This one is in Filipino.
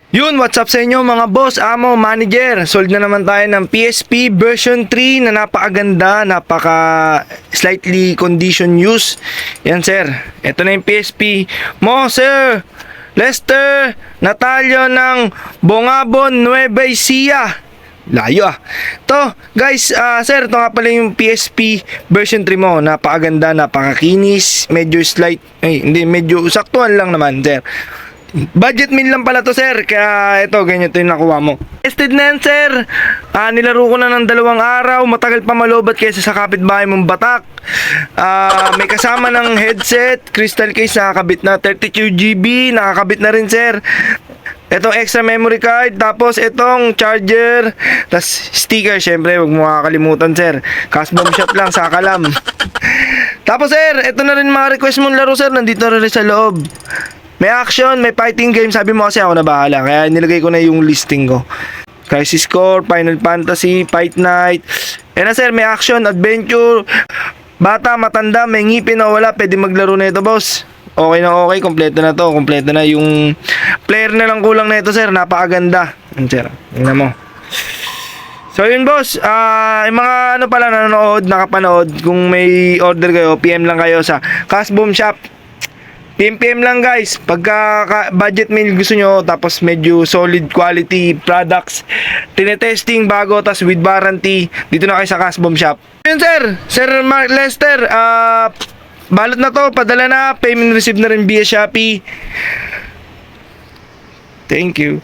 Yun, what's up sa inyo mga boss, amo, manager. Sold na naman tayo ng PSP version 3 na napakaganda, slightly condition use. Yan sir, ito na yung PSP mo sir. Lester Natalio ng Bongabon, Nueva Ecija. Layo ah. To, guys, sir, ito nga pala yung PSP version 3 mo. Napakaganda, napakakinis. Medyo medyo saktuhan lang naman, sir. Budget meal lang pala to, sir. Kaya ito, ganyan ito yung nakuha mo. Tested na yan, sir. Nilaro ko na ng 2 araw. Matagal pa malobat kaysa sa kapitbahay mong batak. May kasama ng headset, crystal case, nakakabit na 32GB. Nakakabit na rin, sir. Itong extra memory card, tapos itong charger, tas sticker, syempre, huwag mo makakalimutan, sir. Cash bomb shop lang, sa kalam. Tapos, sir, ito na rin mga request mong laro, sir. Nandito na rin sa loob. May action, may fighting game. Sabi mo kasi ako na bahala. Kaya nilagay ko na yung listing ko. Crisis Core, Final Fantasy, Fight Night. Na sir, may action, adventure. Bata, matanda, may ngipin o wala, pwede maglaro na ito, boss. Okay na okay, kompleto na to. Kompleto na yung player na lang kulang na ito, sir. Napakaganda. Sir, tingnan mo. So yun, boss, yung mga pala nanonood, nakapanood, kung may order kayo, PM lang kayo sa Cash Bomb Shop. PM lang guys, pagka budget meal gusto nyo, tapos medyo solid quality products, tinetesting bago, tas with warranty, dito na kayo sa Cash Bomb Shop. Yun sir, Sir Mark Lester, balot na to, padala na, payment receive na rin via Shopee. Thank you.